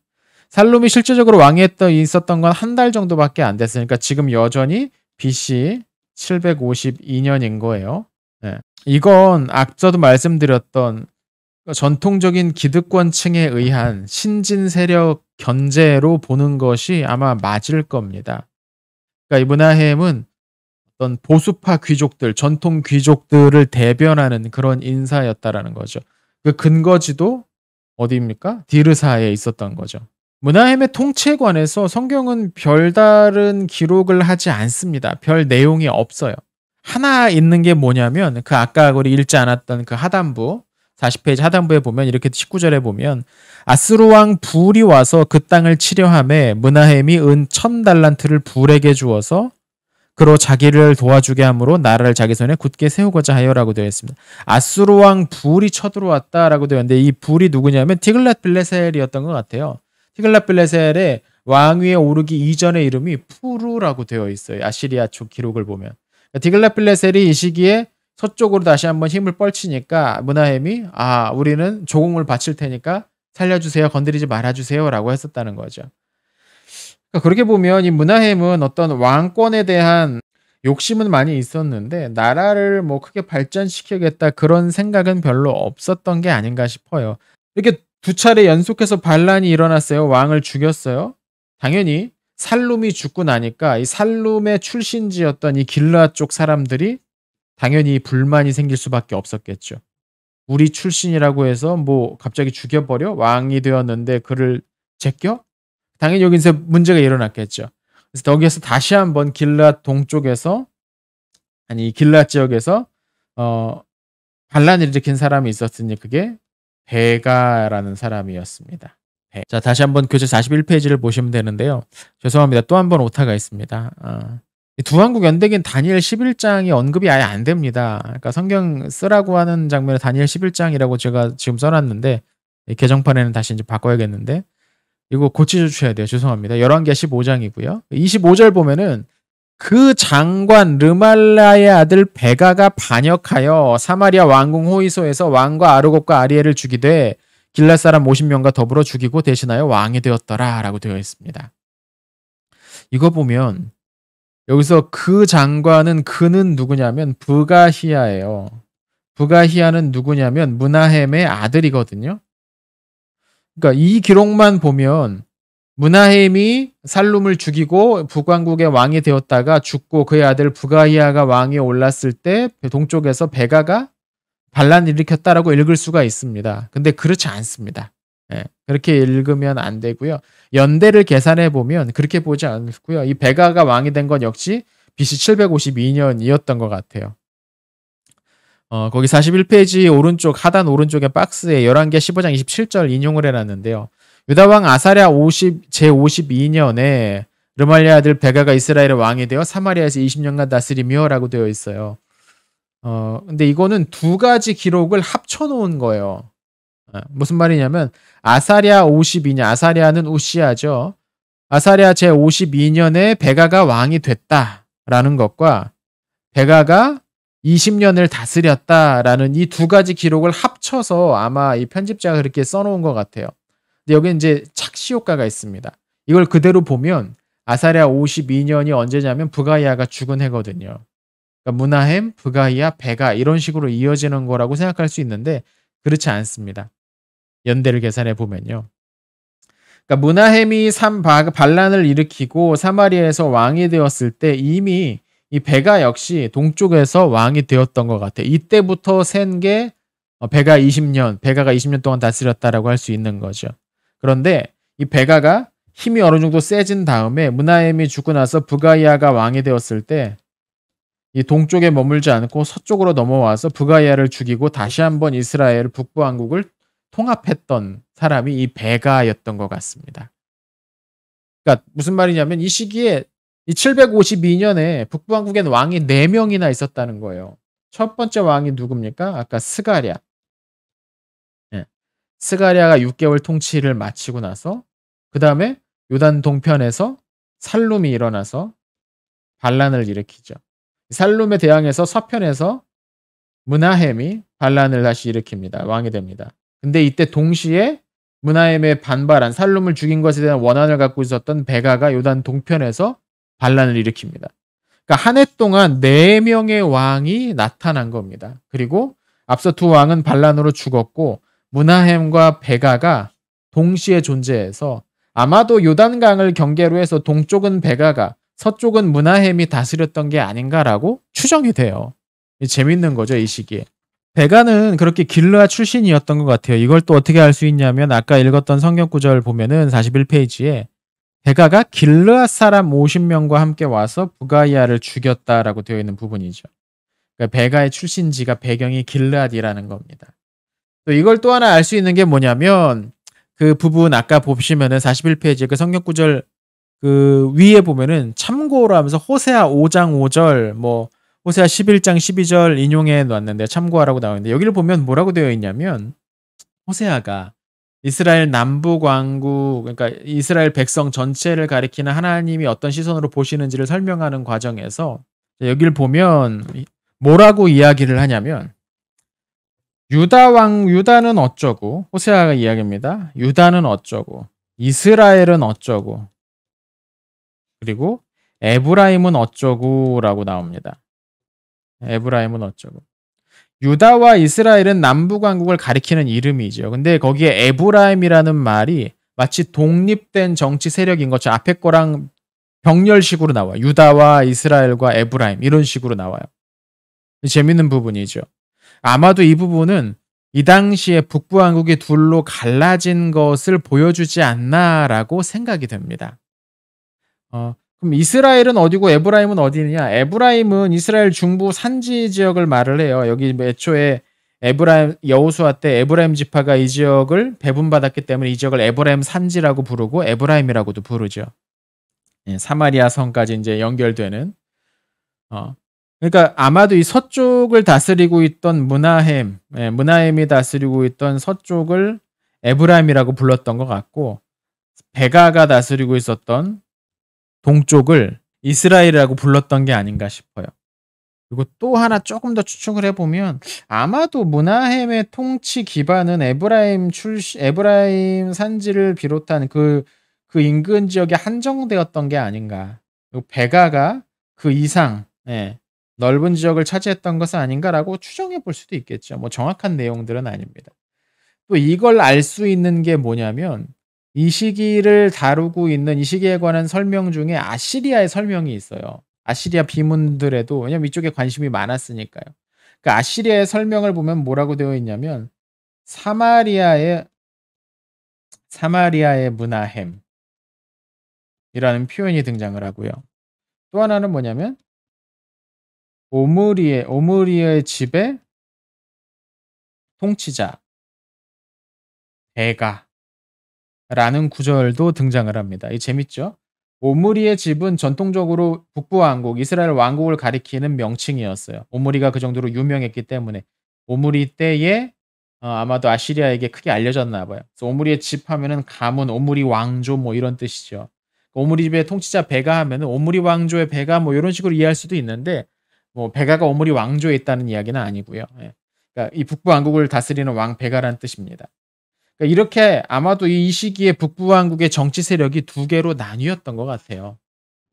살룸이 실제적으로 왕이 있었던 건 한 달 정도밖에 안 됐으니까 지금 여전히 BC 752년인 거예요. 네. 이건 앞서도 말씀드렸던 전통적인 기득권층에 의한 신진 세력 견제로 보는 것이 아마 맞을 겁니다. 그러니까 이 므나헴은 어떤 보수파 귀족들, 전통 귀족들을 대변하는 그런 인사였다라는 거죠. 그 근거지도 어디입니까? 디르사에 있었던 거죠. 므나헴의 통치에 관해서 성경은 별다른 기록을 하지 않습니다. 별 내용이 없어요. 하나 있는 게 뭐냐면 그 아까 우리 읽지 않았던 그 하단부 40페이지 하단부에 보면 이렇게 19절에 보면 아스루 왕 불이 와서 그 땅을 치려하매 므나헴이 은 1000달란트를 불에게 주어서 그로 자기를 도와주게 함으로 나라를 자기 손에 굳게 세우고자 하여라고 되어 있습니다. 아스루 왕 불이 쳐들어왔다라고 되어 있는데 이 불이 누구냐면 티글랏빌레셀이었던 것 같아요. 티글랏빌레셀의 왕위에 오르기 이전의 이름이 푸르라고 되어 있어요. 아시리아 쪽 기록을 보면. 티글랏빌레셀이 이 시기에 서쪽으로 다시 한번 힘을 뻘치니까 므나헴이 우리는 조공을 바칠 테니까 살려주세요. 건드리지 말아주세요. 라고 했었다는 거죠. 그러니까 그렇게 보면 이 므나헴은 어떤 왕권에 대한 욕심은 많이 있었는데 나라를 뭐 크게 발전시키겠다 그런 생각은 별로 없었던 게 아닌가 싶어요. 이렇게 두 차례 연속해서 반란이 일어났어요. 왕을 죽였어요. 당연히 살룸이 죽고 나니까 이 살룸의 출신지였던 이 길르앗 쪽 사람들이 당연히 불만이 생길 수밖에 없었겠죠. 우리 출신이라고 해서 뭐 갑자기 죽여버려? 왕이 되었는데 그를 제껴? 당연히 여기서 문제가 일어났겠죠. 그래서 거기에서 다시 한번 길르앗 동쪽에서 길르앗 지역에서 반란을 일으킨 사람이 있었으니 그게 베가라는 사람이었습니다. 자, 다시 한번 교재 41페이지를 보시면 되는데요. 죄송합니다. 또 한 번 오타가 있습니다. 두 왕국 연대기는 다니엘 11장이 언급이 아예 안 됩니다. 그러니까 성경 쓰라고 하는 장면에 다니엘 11장이라고 제가 지금 써놨는데 개정판에는 다시 이제 바꿔야겠는데 이거 고쳐주셔야 돼요. 죄송합니다. 11개 15장이고요. 25절 보면은 그 장관 르말라의 아들 베가가 반역하여 사마리아 왕궁 호이소에서 왕과 아르곱과 아리엘을 죽이되 길랏 사람 50명과 더불어 죽이고 대신하여 왕이 되었더라 라고 되어 있습니다. 이거 보면 여기서 그 장관은 그는 누구냐면 브가히야예요. 브가히야는 누구냐면 므나헴의 아들이거든요. 그러니까 이 기록만 보면 므나헴이 살룸을 죽이고 북왕국의 왕이 되었다가 죽고 그의 아들 브가히야가 왕위에 올랐을 때 동쪽에서 베가가 반란을 일으켰다라고 읽을 수가 있습니다. 근데 그렇지 않습니다. 그렇게 읽으면 안 되고요. 연대를 계산해 보면 그렇게 보지 않고요. 이 베가가 왕이 된 건 역시 BC 752년이었던 것 같아요. 거기 41페이지 오른쪽 하단 오른쪽에 박스에 11개 15장 27절 인용을 해놨는데요. 유다왕 아사랴 제52년에 르말리아 아들 베가가 이스라엘의 왕이 되어 사마리아에서 20년간 다스리며 라고 되어 있어요. 근데 이거는 두 가지 기록을 합쳐놓은 거예요. 무슨 말이냐면 아사랴 52년, 아사랴는 우시아죠. 아사랴 제52년에 베가가 왕이 됐다라는 것과 베가가 20년을 다스렸다라는 이 두 가지 기록을 합쳐서 아마 이 편집자가 그렇게 써놓은 것 같아요. 근데 여기 이제 착시 효과가 있습니다. 이걸 그대로 보면 아사랴 52년이 언제냐면 브가히야가 죽은 해거든요. 그러니까 므나헴, 브가히야, 베가 이런 식으로 이어지는 거라고 생각할 수 있는데 그렇지 않습니다. 연대를 계산해 보면요. 그러니까 므나헴이 반란을 일으키고 사마리아에서 왕이 되었을 때 이미 이 베가 역시 동쪽에서 왕이 되었던 것 같아요. 이때부터 센 게 베가가 20년 동안 다스렸다라고 할 수 있는 거죠. 그런데 이 베가가 힘이 어느 정도 세진 다음에 므나헴이 죽고 나서 브가히야가 왕이 되었을 때 이 동쪽에 머물지 않고 서쪽으로 넘어와서 브가히야를 죽이고 다시 한번 이스라엘 북부 왕국을 통합했던 사람이 이 베가였던 것 같습니다. 그러니까 무슨 말이냐면 이 시기에 이 752년에 북부 왕국엔 왕이 4명이나 있었다는 거예요. 첫 번째 왕이 누굽니까? 아까 스가랴. 스가랴가 6개월 통치를 마치고 나서 그 다음에 요단 동편에서 살룸이 일어나서 반란을 일으키죠. 살룸에 대항해서 서편에서 므나헴이 반란을 다시 일으킵니다. 왕이 됩니다. 근데 이때 동시에 므나헴에 반발한 살룸을 죽인 것에 대한 원한을 갖고 있었던 베가가 요단 동편에서 반란을 일으킵니다. 그러니까 한 해 동안 4명의 왕이 나타난 겁니다. 그리고 앞서 두 왕은 반란으로 죽었고 므나헴과 베가가 동시에 존재해서 아마도 요단강을 경계로 해서 동쪽은 베가가 서쪽은 므나헴이 다스렸던 게 아닌가라고 추정이 돼요. 재밌는 거죠, 이 시기에. 베가는 그렇게 길르앗 출신이었던 것 같아요. 이걸 또 어떻게 알 수 있냐면 아까 읽었던 성경 구절 보면은 41페이지에 베가가 길르앗 사람 50명과 함께 와서 부가이아를 죽였다라고 되어 있는 부분이죠. 그러니까 베가의 출신지가 배경이 길르앗이라는 겁니다. 또 이걸 또 하나 알 수 있는 게 뭐냐면 그 부분 아까 보시면은 41페이지 그 성경 구절 그 위에 보면은 참고로 하면서 호세아 5장 5절 뭐 호세아 11장 12절 인용해 놨는데 참고하라고 나와 있는데 여기를 보면 뭐라고 되어 있냐면 호세아가 이스라엘 남북 왕국 그러니까 이스라엘 백성 전체를 가리키는 하나님이 어떤 시선으로 보시는지를 설명하는 과정에서 여기를 보면 뭐라고 이야기를 하냐면 유다는 어쩌고 호세아가 이야기입니다. 유다는 어쩌고 이스라엘은 어쩌고 그리고 에브라임은 어쩌고라고 나옵니다. 에브라임은 어쩌고. 유다와 이스라엘은 남북왕국을 가리키는 이름이죠. 근데 거기에 에브라임이라는 말이 마치 독립된 정치 세력인 것처럼 앞에 거랑 병렬식으로 나와요. 유다와 이스라엘과 에브라임 이런 식으로 나와요. 재밌는 부분이죠. 아마도 이 부분은 이 당시에 북부왕국이 둘로 갈라진 것을 보여주지 않나라고 생각이 됩니다. 그럼 이스라엘은 어디고 에브라임은 어디느냐? 에브라임은 이스라엘 중부 산지 지역을 말을 해요. 여기 애초에 에브라임 여호수아 때 에브라임 지파가 이 지역을 배분받았기 때문에 이 지역을 에브라임 산지라고 부르고 에브라임이라고도 부르죠. 예, 사마리아 성까지 이제 연결되는. 그러니까 아마도 이 서쪽을 다스리고 있던 므나헴이 다스리고 있던 서쪽을 에브라임이라고 불렀던 것 같고 베가가 다스리고 있었던 동쪽을 이스라엘이라고 불렀던 게 아닌가 싶어요. 그리고 또 하나 조금 더 추측을 해보면 아마도 므나헴의 통치 기반은 에브라임 산지를 비롯한 그 인근 지역에 한정되었던 게 아닌가. 그리고 베가가 그 이상 넓은 지역을 차지했던 것은 아닌가라고 추정해 볼 수도 있겠죠. 뭐 정확한 내용들은 아닙니다. 또 이걸 알 수 있는 게 뭐냐면 이 시기를 다루고 있는 이 시기에 관한 설명 중에 아시리아의 설명이 있어요. 아시리아 비문들에도 왜냐면 이쪽에 관심이 많았으니까요. 그 아시리아의 설명을 보면 뭐라고 되어 있냐면 사마리아의 므나헴이라는 표현이 등장을 하고요. 또 하나는 뭐냐면 오므리의 집의 통치자 베가라는 구절도 등장을 합니다. 이 재밌죠? 오므리의 집은 전통적으로 북부왕국, 이스라엘 왕국을 가리키는 명칭이었어요. 오므리가 그 정도로 유명했기 때문에 오므리 때에 아마도 아시리아에게 크게 알려졌나 봐요. 그래서 오므리의 집 하면은 가문, 오므리 왕조 뭐 이런 뜻이죠. 오므리 집의 통치자 베가 하면은 오므리 왕조의 베가 뭐 이런 식으로 이해할 수도 있는데 뭐 베가가 오므리 왕조에 있다는 이야기는 아니고요. 그러니까 이 북부왕국을 다스리는 왕 베가라는 뜻입니다. 그러니까 이렇게 아마도 이 시기에 북부왕국의 정치 세력이 두 개로 나뉘었던 것 같아요.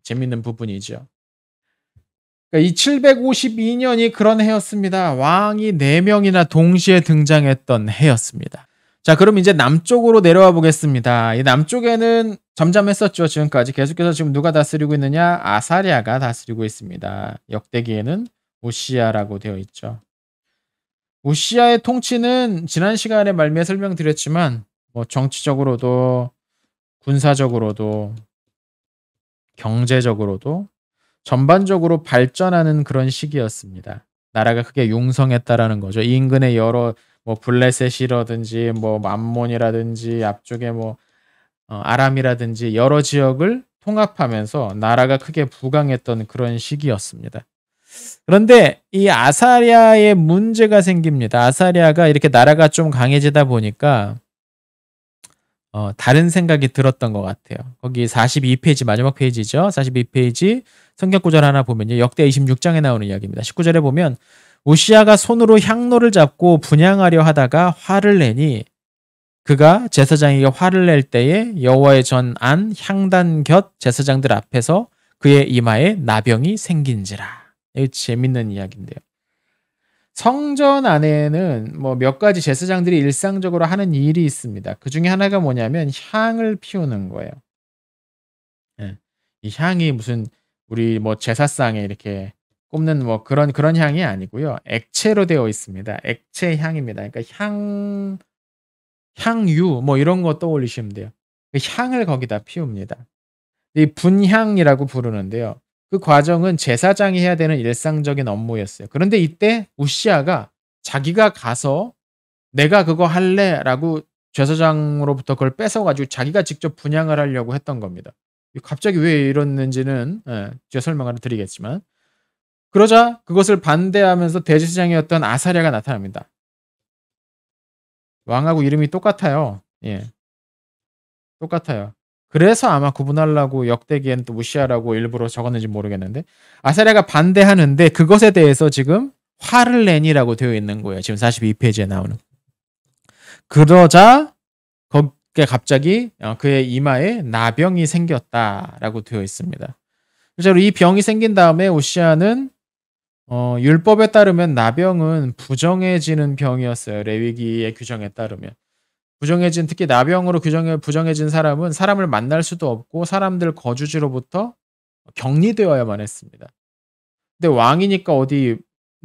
재밌는 부분이죠. 그러니까 이 752년이 그런 해였습니다. 왕이 4명이나 동시에 등장했던 해였습니다. 자, 그럼 이제 남쪽으로 내려와 보겠습니다. 이 남쪽에는 잠잠했었죠. 지금까지 계속해서 지금 누가 다스리고 있느냐? 아사랴가 다스리고 있습니다. 역대기에는 우시야라고 되어 있죠. 우시야의 통치는 지난 시간에 말미에 설명드렸지만 뭐 정치적으로도 군사적으로도 경제적으로도 전반적으로 발전하는 그런 시기였습니다. 나라가 크게 융성했다라는 거죠. 이 인근의 여러 뭐 블레셋이라든지 뭐 암몬이라든지 앞쪽에 뭐 아람이라든지 여러 지역을 통합하면서 나라가 크게 부강했던 그런 시기였습니다. 그런데 이 아사랴의 문제가 생깁니다. 아사랴가 이렇게 나라가 좀 강해지다 보니까 다른 생각이 들었던 것 같아요. 거기 42페이지 마지막 페이지죠. 42페이지 성경 구절 하나 보면요. 역대 26장에 나오는 이야기입니다. 19절에 보면 우시야가 손으로 향로를 잡고 분향하려 하다가 화를 내니 그가 제사장에게 화를 낼 때에 여호와의 전 안 향단 곁 제사장들 앞에서 그의 이마에 나병이 생긴지라. 이거 재밌는 이야기인데요. 성전 안에는 뭐 몇 가지 제사장들이 일상적으로 하는 일이 있습니다. 그 중에 하나가 뭐냐면 향을 피우는 거예요. 예. 이 향이 무슨 우리 뭐 제사상에 이렇게 꼽는 뭐 그런 향이 아니고요. 액체로 되어 있습니다. 액체 향입니다. 그러니까 향유 뭐 이런 거 떠올리시면 돼요. 그 향을 거기다 피웁니다. 이 분향이라고 부르는데요. 그 과정은 제사장이 해야 되는 일상적인 업무였어요. 그런데 이때 우시아가 자기가 가서 "내가 그거 할래."라고 제사장으로부터 그걸 뺏어 가지고 자기가 직접 분향을 하려고 했던 겁니다. 갑자기 왜 이랬는지는 뒤에 설명을 드리겠지만, 그러자 그것을 반대하면서 대제사장이었던 아사랴가 나타납니다. 왕하고 이름이 똑같아요. 예. 똑같아요. 그래서 아마 구분하려고 역대기에는 또 우시아라고 일부러 적었는지 모르겠는데, 아사랴가 반대하는데 그것에 대해서 지금 화를 내니라고 되어 있는 거예요. 지금 42페이지에 나오는. 그러자 거기에 갑자기 그의 이마에 나병이 생겼다라고 되어 있습니다. 실제로 이 병이 생긴 다음에 우시아는 율법에 따르면 나병은 부정해지는 병이었어요. 레위기의 규정에 따르면. 특히 나병으로 부정해진 사람은 사람을 만날 수도 없고 사람들 거주지로부터 격리되어야만 했습니다. 근데 왕이니까 어디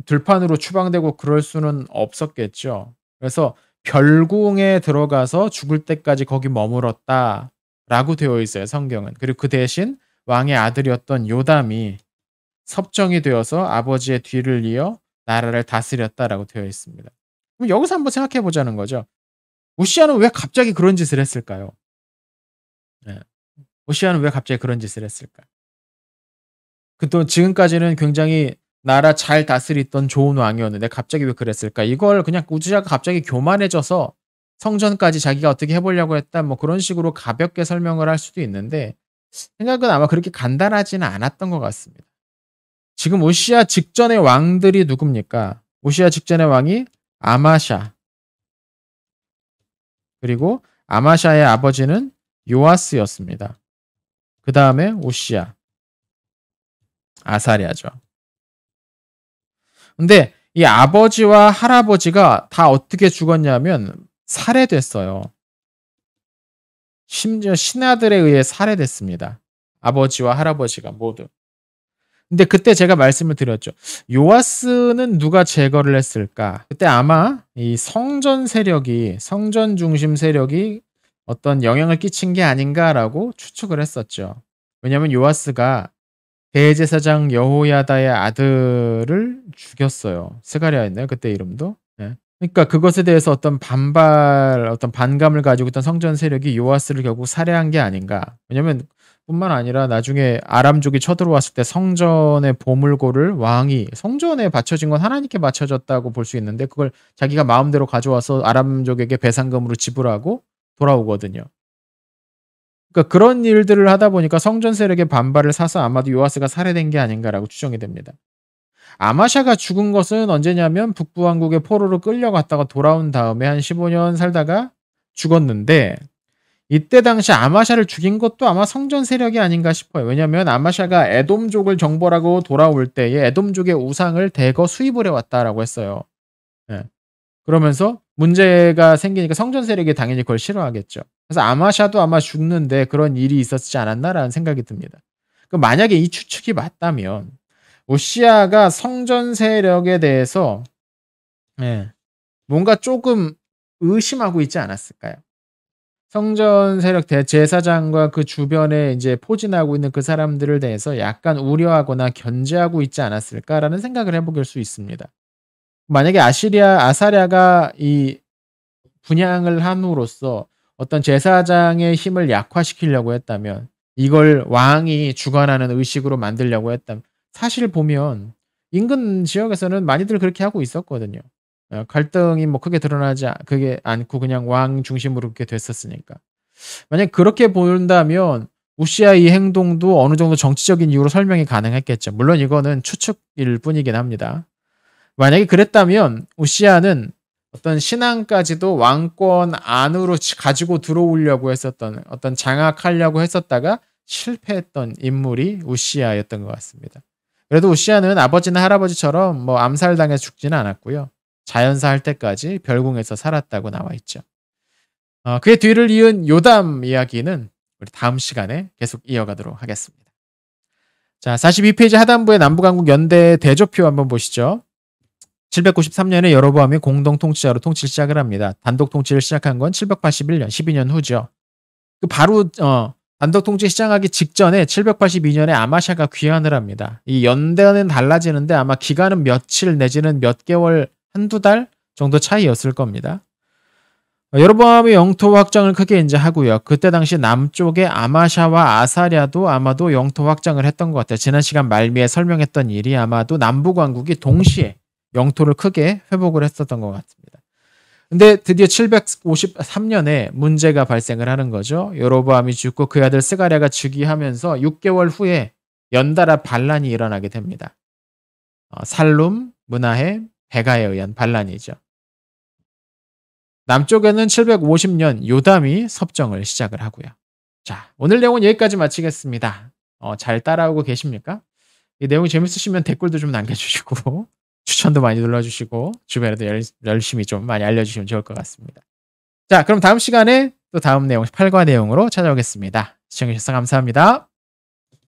들판으로 추방되고 그럴 수는 없었겠죠. 그래서 별궁에 들어가서 죽을 때까지 거기 머물었다라고 되어 있어요, 성경은. 그리고 그 대신 왕의 아들이었던 요담이 섭정이 되어서 아버지의 뒤를 이어 나라를 다스렸다라고 되어 있습니다. 그럼 여기서 한번 생각해 보자는 거죠. 우시아는 왜 갑자기 그런 짓을 했을까요? 네. 우시아는 왜 갑자기 그런 짓을 했을까? 또 지금까지는 굉장히 나라 잘 다스리던 좋은 왕이었는데 갑자기 왜 그랬을까? 이걸 그냥 우시아가 갑자기 교만해져서 성전까지 자기가 어떻게 해보려고 했다, 뭐 그런 식으로 가볍게 설명을 할 수도 있는데, 생각은 아마 그렇게 간단하지는 않았던 것 같습니다. 지금 우시아 직전의 왕들이 누굽니까? 우시아 직전의 왕이 아마샤, 그리고 아마샤의 아버지는 요아스였습니다. 그 다음에 우시아, 아사랴죠. 근데 이 아버지와 할아버지가 다 어떻게 죽었냐면 살해됐어요. 심지어 신하들에 의해 살해됐습니다. 아버지와 할아버지가 모두. 근데 그때 제가 말씀을 드렸죠. 요아스는 누가 제거를 했을까? 그때 아마 이 성전 중심 세력이 어떤 영향을 끼친 게 아닌가라고 추측을 했었죠. 왜냐하면 요아스가 대제사장 여호야다의 아들을 죽였어요. 스가랴였나요? 그때 이름도. 네. 그러니까 그것에 대해서 어떤 반감을 가지고 있던 성전 세력이 요아스를 결국 살해한 게 아닌가. 왜냐하면 뿐만 아니라 나중에 아람족이 쳐들어왔을 때 성전의 보물고를 왕이, 성전에 바쳐진 건 하나님께 바쳐졌다고 볼 수 있는데 그걸 자기가 마음대로 가져와서 아람족에게 배상금으로 지불하고 돌아오거든요. 그러니까 그런 일들을 하다 보니까 성전 세력의 반발을 사서 아마도 요아스가 살해된 게 아닌가라고 추정이 됩니다. 아마샤가 죽은 것은 언제냐면 북부 왕국의 포로로 끌려갔다가 돌아온 다음에 한 15년 살다가 죽었는데, 이때 당시 아마샤를 죽인 것도 아마 성전 세력이 아닌가 싶어요. 왜냐하면 아마샤가 에돔족을 정벌하고 돌아올 때에 에돔족의 우상을 대거 수입을 해왔다라고 했어요. 예. 그러면서 문제가 생기니까 성전 세력이 당연히 그걸 싫어하겠죠. 그래서 아마샤도 아마 죽는데 그런 일이 있었지 않았나라는 생각이 듭니다. 만약에 이 추측이 맞다면 우시아가 성전 세력에 대해서 뭔가 조금 의심하고 있지 않았을까요? 성전 세력 대제사장과 그 주변에 이제 포진하고 있는 그 사람들을 대해서 약간 우려하거나 견제하고 있지 않았을까라는 생각을 해보길 수 있습니다. 만약에 아사랴가 이 분향을 함으로써 어떤 제사장의 힘을 약화시키려고 했다면, 이걸 왕이 주관하는 의식으로 만들려고 했다면, 사실 보면 인근 지역에서는 많이들 그렇게 하고 있었거든요. 갈등이 뭐 크게 드러나지 그게 않고 그냥 왕 중심으로 그렇게 됐었으니까. 만약 그렇게 본다면 우시아 이 행동도 어느 정도 정치적인 이유로 설명이 가능했겠죠. 물론 이거는 추측일 뿐이긴 합니다. 만약에 그랬다면 우시아는 어떤 신앙까지도 왕권 안으로 가지고 들어오려고 했었던 어떤 장악하려고 했었다가 실패했던 인물이 우시아였던 것 같습니다. 그래도 우시아는 아버지나 할아버지처럼 뭐 암살당해서 죽지는 않았고요. 자연사 할 때까지 별궁에서 살았다고 나와 있죠. 그의 뒤를 이은 요담 이야기는 우리 다음 시간에 계속 이어가도록 하겠습니다. 자, 42페이지 하단부의 남북왕국 연대 대조표 한번 보시죠. 793년에 여로보암이 공동 통치자로 통치를 시작을 합니다. 단독 통치를 시작한 건 781년, 12년 후죠. 바로 단독 통치 시작하기 직전에 782년에 아마샤가 귀환을 합니다. 이 연대는 달라지는데 아마 기간은 며칠 내지는 몇 개월, 한두 달 정도 차이였을 겁니다. 여로보암의 영토 확장을 크게 이제 하고요. 그때 당시 남쪽의 아마샤와 아사랴도 아마도 영토 확장을 했던 것 같아요. 지난 시간 말미에 설명했던 일이 아마도 남북왕국이 동시에 영토를 크게 회복을 했었던 것 같습니다. 근데 드디어 753년에 문제가 발생을 하는 거죠. 여로보암이 죽고 그 아들 스가랴가 즉위하면서 6개월 후에 연달아 반란이 일어나게 됩니다. 살룸, 므나헤, 베가에 의한 반란이죠. 남쪽에는 750년 요담이 섭정을 시작을 하고요. 자, 오늘 내용은 여기까지 마치겠습니다. 잘 따라오고 계십니까? 이 내용이 재밌으시면 댓글도 좀 남겨주시고 추천도 많이 눌러주시고 주변에도 열심히 좀 많이 알려주시면 좋을 것 같습니다. 자, 그럼 다음 시간에 또 다음 내용 8과 내용으로 찾아오겠습니다. 시청해주셔서 감사합니다.